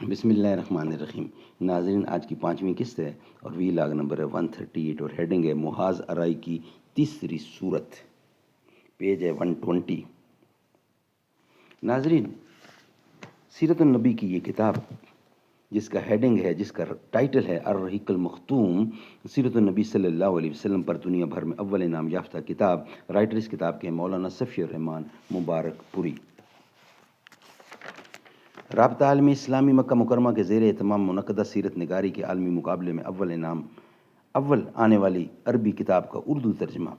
بسم اللہ الرحمن الرحیم۔ ناظرین، آج کی 5ویں قسط ہے اور وی لاگ نمبر ہے 138 اور ہیڈنگ ہے محاذ ارائی کی تیسری صورت، پیج ہے 120۔ ناظرین، سیرت النبی کی یہ کتاب جس کا ہیڈنگ ہے، جس کا ٹائٹل ہے الرحیق المختوم، سیرت النبی صلی اللہ علیہ وسلم پر دنیا بھر میں اول انعام یافتہ کتاب، رائٹر اس کتاب کے ہیں مولانا صفی الرحمان مبارک پوری۔ رابطہ عالمی اسلامی مکہ مکرمہ کے زیر اہتمام منعقدہ سیرت نگاری کے عالمی مقابلے میں اول آنے والی عربی کتاب کا اردو ترجمہ۔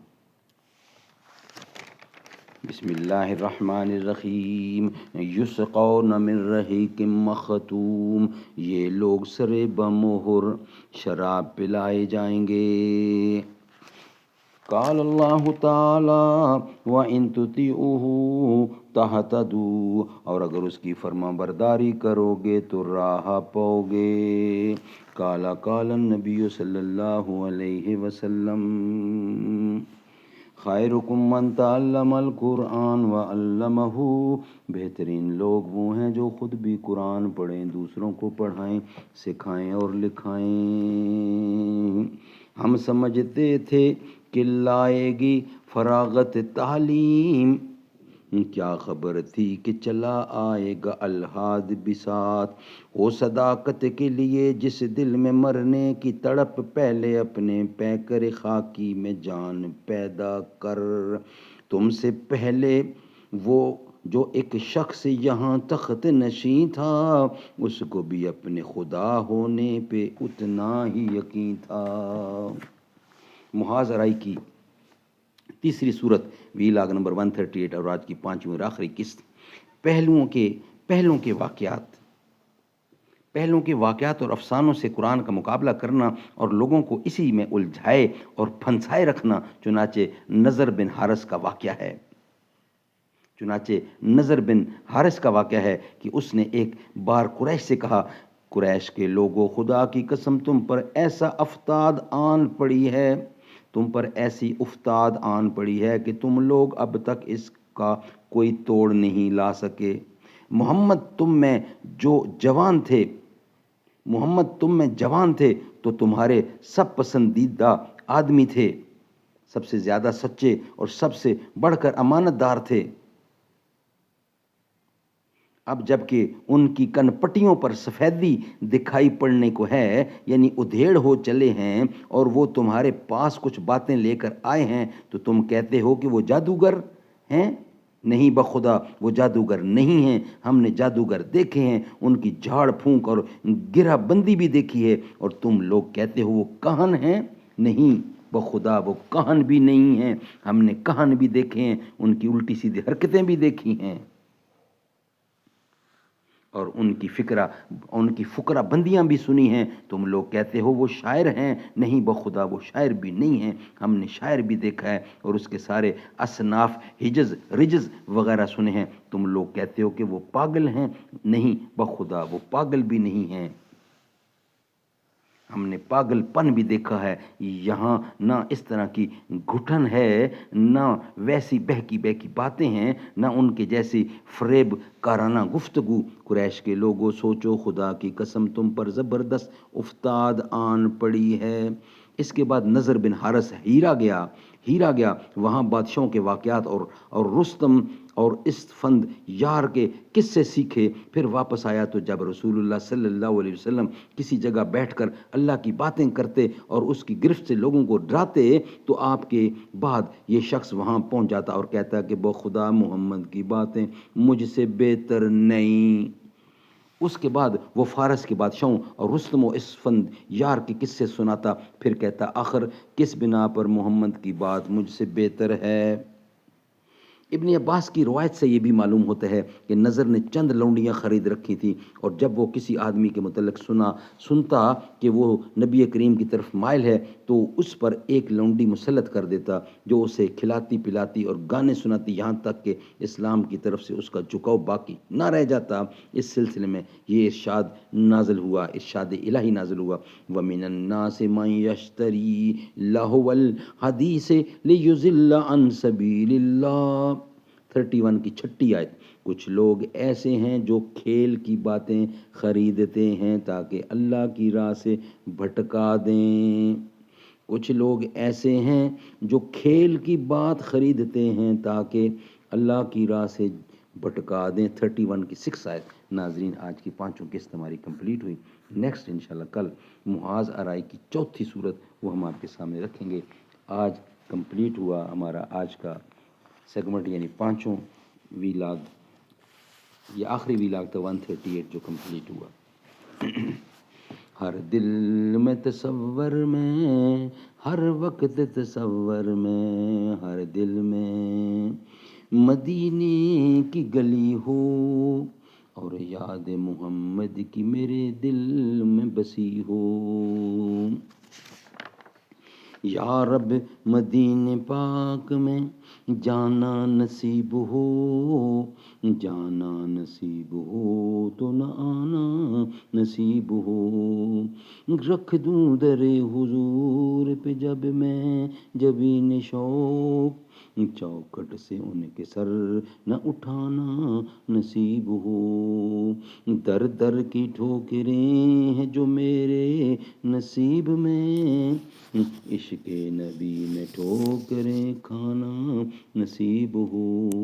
بسم اللہ الرحمن الرحیم۔ یسقون من رحیق مختوم، یہ لوگ سرے بمہر شراب پلائے جائیں گے۔ قال اللہ تعالی وَإِن تُطِیعُوهُ تَہْتَدُوا، اور اگر اس کی فرما برداری کرو گے تو راہ پاؤ گے۔ قال النبی صلی اللہ علیہ وسلم خیرکم من تعلم القرآن وعلمہ، بہترین لوگ وہ ہیں جو خود بھی قرآن پڑھیں، دوسروں کو پڑھائیں، سکھائیں اور لکھائیں۔ ہم سمجھتے تھے کہ لائے گی فراغت تعلیم، کیا خبر تھی کہ چلا آئے گا الحاد بساط۔ وہ صداقت کے لیے جس دل میں مرنے کی تڑپ، پہلے اپنے پیکر خاکی میں جان پیدا کر۔ تم سے پہلے وہ جو ایک شخص یہاں تخت نشین تھا، اس کو بھی اپنے خدا ہونے پہ اتنا ہی یقین تھا۔ محاذ ارائی کی تیسری صورت، وی لاگ نمبر 138 اور آج کی 5ویں اور آخری قسط، پہلوں کے واقعات اور افسانوں سے قرآن کا مقابلہ کرنا اور لوگوں کو اسی میں الجھائے اور پھنسائے رکھنا۔ چنانچہ نضر بن حارث کا واقعہ ہے کہ اس نے ایک بار قریش سے کہا، قریش کے لوگوں، خدا کی قسم تم پر ایسی افتاد آن پڑی ہے کہ تم لوگ اب تک اس کا کوئی توڑ نہیں لا سکے۔ محمد تم میں جوان تھے تو تمہارے سب پسندیدہ آدمی تھے، سب سے زیادہ سچے اور سب سے بڑھ کر امانت دار تھے۔ اب جب کہ ان کی کن پٹیوں پر سفیدی دکھائی پڑنے کو ہے، یعنی ادھیڑ ہو چلے ہیں، اور وہ تمہارے پاس کچھ باتیں لے کر آئے ہیں، تو تم کہتے ہو کہ وہ جادوگر ہیں۔ نہیں بخدا، وہ جادوگر نہیں ہیں۔ ہم نے جادوگر دیکھے ہیں، ان کی جھاڑ پھونک اور گرہ بندی بھی دیکھی ہے، اور تم لوگ کہتے ہو وہ کاہن ہیں۔ نہیں بخدا، وہ کاہن بھی نہیں ہیں۔ ہم نے کاہن بھی دیکھے ہیں، ان کی الٹی سیدھی حرکتیں بھی دیکھی ہیں، اور ان کی فقرہ بندیاں بھی سنی ہیں۔ تم لوگ کہتے ہو وہ شاعر ہیں۔ نہیں بخدا، وہ شاعر بھی نہیں ہیں۔ ہم نے شاعر بھی دیکھا ہے اور اس کے سارے اصناف ہجز رجز وغیرہ سنے ہیں۔ تم لوگ کہتے ہو کہ وہ پاگل ہیں۔ نہیں بخدا، وہ پاگل بھی نہیں ہیں۔ ہم نے پاگل پن بھی دیکھا ہے۔ یہاں نہ اس طرح کی گھٹن ہے، نہ ویسی بہکی باتیں ہیں، نہ ان کے جیسی فریب کارانہ گفتگو۔ قریش کے لوگوں، سوچو، خدا کی قسم تم پر زبردست افتاد آن پڑی ہے۔ اس کے بعد نضر بن حارث ہیرا گیا، وہاں بادشاہوں کے واقعات اور رستم اور اسفند یار کے قصے سیکھے۔ پھر واپس آیا تو جب رسول اللہ صلی اللہ علیہ وسلم کسی جگہ بیٹھ کر اللہ کی باتیں کرتے اور اس کی گرفت سے لوگوں کو ڈراتے، تو آپ کے بعد یہ شخص وہاں پہنچ جاتا اور کہتا کہ بخدا محمد کی باتیں مجھ سے بہتر نہیں۔ اس کے بعد وہ فارس کے بادشاہوں اور رستم و اسفند یار کے قصے سناتا، پھر کہتا آخر کس بنا پر محمد کی بات مجھ سے بہتر ہے۔ ابن عباس کی روایت سے یہ بھی معلوم ہوتا ہے کہ نضر نے چند لونڈیاں خرید رکھی تھیں، اور جب وہ کسی آدمی کے متعلق سنتا کہ وہ نبی کریم کی طرف مائل ہے، تو اس پر ایک لونڈی مسلط کر دیتا جو اسے کھلاتی پلاتی اور گانے سناتی، یہاں تک کہ اسلام کی طرف سے اس کا جھکاؤ باقی نہ رہ جاتا۔ اس سلسلے میں یہ ارشاد الہی نازل ہوا، وَمِنَ النَّاسِ مَن يَشْتَرِي لَهْوَ الْحَدِيثِ لِيُضِلَّ عَن سَبِيلِ اللَّهِ۔ 31 کی 6 آیت۔ کچھ لوگ ایسے ہیں جو کھیل کی باتیں خریدتے ہیں تاکہ اللہ کی راہ سے بھٹکا دیں. کچھ لوگ ایسے ہیں جو کھیل کی بات خریدتے ہیں تاکہ اللہ کی راہ سے بھٹکا دیں. 31 کی 6 آیت. ناظرین آج کی 5 قسط ہماری کمپلیٹ ہوئی. نیکسٹ انشاءاللہ کل معاذ آرائی کی 4تھی صورت وہ ہم آپ کے سامنے رکھیں گے. آج کمپلیٹ ہوا ہمارا آج کا سیگمنٹ، یعنی 5 ویلاگ. یہ آخری ویلاگ تھا 138 جو کمپلیٹ ہوا. ہر دل میں تصور میں، ہر وقت تصور میں، ہر دل میں مدینے کی گلی ہو، اور یاد محمد کی میرے دل میں بسی ہو. یا رب مدینے پاک میں جانا نصیب ہو، جانا نصیب ہو تو نہ آنا نصیب ہو. رکھ دوں در حضور پہ جب میں جبین شوق، چوکٹ سے ان کے سر نہ اٹھانا نصیب ہو. در در کی ٹھوکریں ہیں جو میرے نصیب میں، عشق نبی میں ٹھوکریں کھانا نصیب ہو.